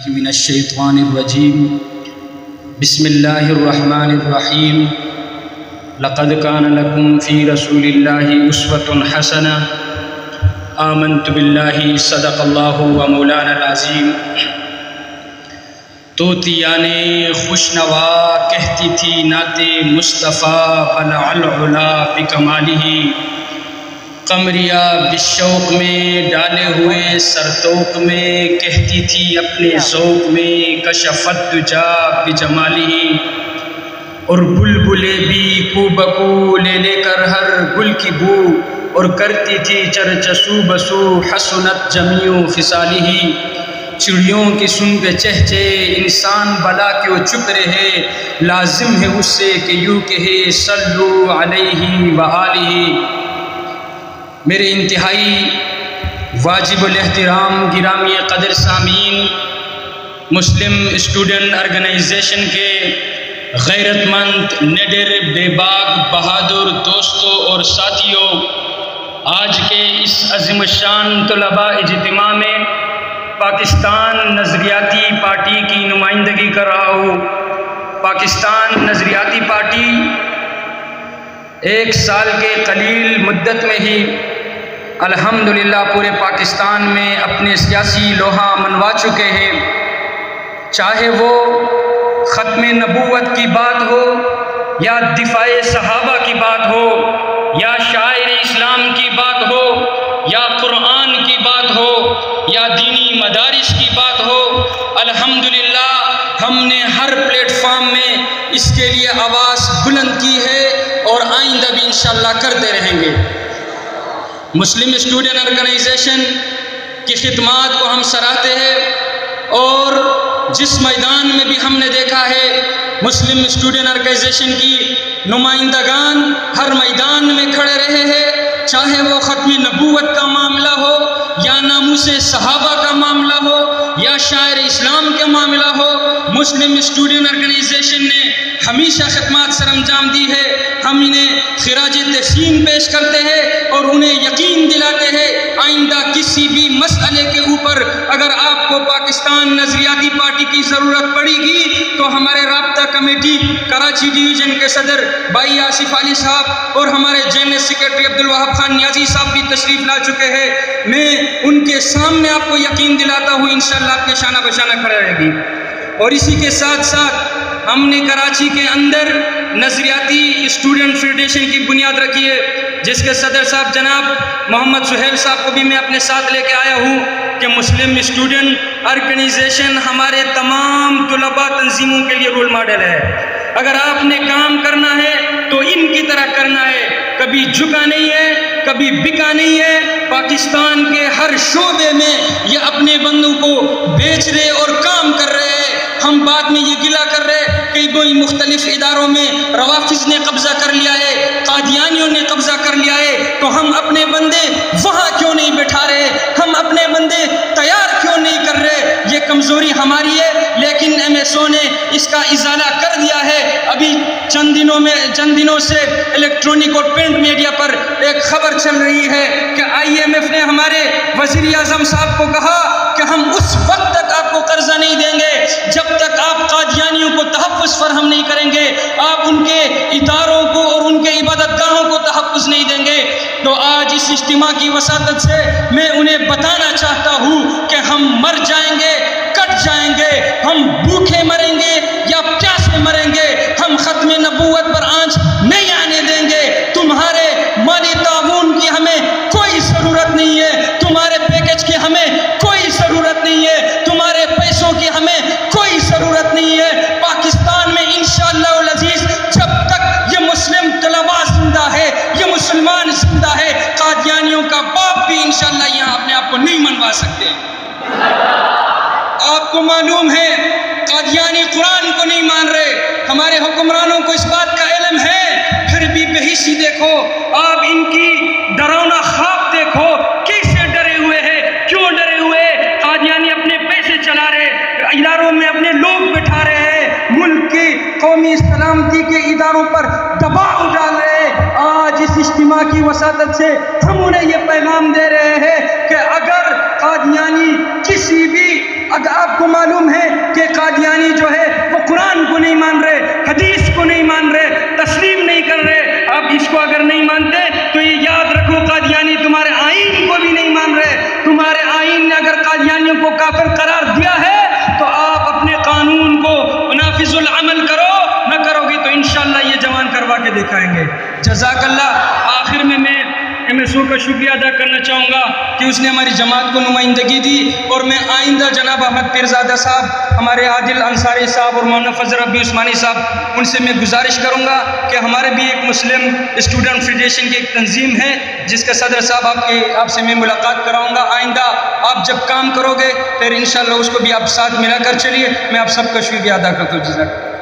من الشیطان الرجیم بسم اللہ الرحمن الرحیم لقد کان لکم فی رسول اللہ اسوۃ حسنہ آمنت باللہ صدق اللہ و مولانا العظیم۔ طوطیان خوشنوا کہتی تھی نعت مصطفیٰ بلع العلا بکمالہ، قمریہ بالشوق میں ڈالے ہوئے سرتوق میں کہتی تھی اپنے ذوق میں کشفت دجا بجمالہ، اور بلبلیں بھی کو بکو لے لے کر ہر گل کی بو، اور کرتی تھی چرچسو بسو حسنت جمیع خصالہ۔ چڑیوں کی سن کے چہچے انسان بلا کیوں چپ رہے، لازم ہے اس سے کہ یوں کہے صلو علیہ وآلہ۔ میرے انتہائی واجب الاحترام گرامی قدر سامعین، مسلم اسٹوڈنٹ آرگنائزیشن کے غیرت مند نڈر بے باک بہادر دوستوں اور ساتھیوں، آج کے اس عظیم الشان طلباء اجتماع میں پاکستان نظریاتی پارٹی کی نمائندگی کر رہا ہوں۔ پاکستان نظریاتی پارٹی ایک سال کے قلیل مدت میں ہی الحمدللہ پورے پاکستان میں اپنے سیاسی لوہا منوا چکے ہیں، چاہے وہ ختم نبوت کی بات ہو یا دفاع صحابہ کی بات ہو یا شاعر اسلام کی بات ہو یا قرآن کی بات ہو یا دینی مدارس کی بات ہو، الحمدللہ ہم نے ہر پلیٹ فارم میں اس کے لیے آواز بلند کی ہے اور آئندہ بھی انشاءاللہ کرتے رہیں گے۔ مسلم اسٹوڈنٹ آرگنائزیشن کی خدمات کو ہم سراہتے ہیں، اور جس میدان میں بھی ہم نے دیکھا ہے مسلم اسٹوڈنٹ آرگنائزیشن کی نمائندگان ہر میدان میں کھڑے رہے ہیں، چاہے وہ ختم نبوت کا معاملہ ہو یا ناموس صحابہ کا معاملہ ہو یا شاعر اسلام کا معاملہ ہو، مسلم اسٹوڈنٹ آرگنائزیشن نے ہمیشہ خدمات سر انجام دی ہے۔ ہم انہیں خراج تحسین پیش کرتے ہیں اور انہیں یقین دلاتے ہیں آئندہ کسی بھی مسئلے کے اوپر اگر آپ کو پاکستان نظریاتی پارٹی کی ضرورت پڑے گی تو ہمارے رابطہ کمیٹی کراچی ڈویژن کے صدر بھائی آصف علی صاحب اور ہمارے جنرل سیکرٹری عبدالوہاب خان نیازی صاحب بھی تشریف لا چکے ہیں۔ میں ان کے سامنے آپ کو یقین دلاتا ہوں انشاءاللہ آپ کے شانہ بشانہ کھڑے رہے گی۔ اور اسی کے ساتھ ساتھ ہم نے کراچی کے اندر نظریاتی اسٹوڈنٹ فیڈریشن کی بنیاد رکھی ہے، جس کے صدر صاحب جناب محمد سہیل صاحب کو بھی میں اپنے ساتھ لے کے آیا ہوں کہ مسلم اسٹوڈنٹ آرگنائزیشن ہمارے تمام طلباء تنظیموں کے لیے رول ماڈل ہے۔ اگر آپ نے کام کرنا ہے تو ان کی طرح کرنا ہے، کبھی جھکا نہیں ہے، کبھی بکا نہیں ہے۔ پاکستان کے ہر شعبے میں یہ اپنے بندوں کو بیچ رہے اور کام کر رہے ہیں۔ ہم بعد میں یہ گلہ کر رہے کہ کوئی مختلف اداروں میں روافظ نے قبضہ کر لیا ہے، قادیانیوں نے قبضہ کر لیا ہے، تو ہم اپنے بندے وہاں کیوں نہیں بٹھا رہے، ہم اپنے بندے تیار کیوں نہیں کر رہے؟ یہ کمزوری ہماری ہے، لیکن ایم ایس او نے اس کا ازالہ کر دیا ہے۔ ابھی چند دنوں سے الیکٹرانک اور پرنٹ میڈیا پر ایک خبر چل رہی ہے کہ آئی ایم ایف نے ہمارے وزیر اعظم صاحب کو کہا کہ ہم اس وقت تک آپ کو قرضہ نہیں دیں گے جب تک آپ قادیانیوں کو تحفظ فراہم نہیں کریں گے، آپ ان کے اداروں کو اور ان کے عبادت گاہوں کو تحفظ نہیں دیں گے۔ تو آج اس اجتماع کی وساطت سے میں انہیں بتانا چاہتا ہوں کہ ہم مر جائیں گے، کٹ جائیں گے، ہم بھوکے مریں گے یا پیاسے مریں گے، ہم ختم نبوت پر آنچ نہیں آنے دیں گے۔ تمہارے مالی تعاون کی ہمیں کوئی ضرورت نہیں ہے، تمہارے پیکج کی ہمیں کوئی ضرورت نہیں ہے، تمہارے پیسوں کی ہمیں کوئی ضرورت نہیں ہے۔ پاکستان میں انشاءاللہ العزیز جب تک یہ مسلم طلباء زندہ ہے، یہ مسلمان زندہ ہے، قادیانیوں کا باپ بھی انشاءاللہ یہاں اپنے آپ کو نہیں منوا سکتے۔ آپ کو معلوم ہے قادیانی قرآن کو نہیں مان رہے، ہمارے حکمرانوں کو اس بات کا علم ہے، پھر بھی بہیسی دیکھو، آپ ان کی ڈراؤنا خواب دیکھو، کیسے ڈرے ہوئے ہیں، کیوں ڈرے ہوئے؟ قادیانی اپنے پیسے چلا رہے، اداروں میں اپنے لوگ بٹھا رہے ہیں، ملک کی قومی سلامتی کے اداروں پر دباؤ ڈال رہے ہیں۔ آج اس اجتماع کی وساطت سے ہم انہیں یہ پیغام دے رہے ہیں کہ اگر قادیانی کسی بھی اگر آپ کو معلوم ہے کہ قادیانی جو ہے وہ قرآن کو نہیں مان رہے، حدیث کو نہیں مان رہے، تسلیم نہیں کر رہے، آپ اس کو اگر نہیں مانتے تو یہ یاد رکھو قادیانی تمہارے آئین کو بھی نہیں مان رہے۔ تمہارے آئین نے اگر قادیانیوں کو کافر قرار دیا ہے تو آپ اپنے قانون کو نافذ العمل کرو، نہ کرو گے تو انشاءاللہ یہ جوان کروا کے دکھائیں گے۔ جزاک اللہ۔ آخر میں MSO کا شکریہ ادا کرنا چاہوں گا کہ اس نے ہماری جماعت کو نمائندگی دی، اور میں آئندہ جناب احمد پیرزادہ صاحب، ہمارے عادل انصاری صاحب اور مولانا فضل ربی عثمانی صاحب، ان سے میں گزارش کروں گا کہ ہمارے بھی ایک مسلم اسٹوڈنٹ فیڈریشن کی ایک تنظیم ہے جس کا صدر صاحب آپ سے میں ملاقات کراؤں گا۔ آئندہ آپ جب کام کرو گے پھر انشاءاللہ اس کو بھی آپ ساتھ ملا کر چلیے۔ میں آپ سب کا شکریہ ادا کرتا ہوں۔ جزاک اللہ۔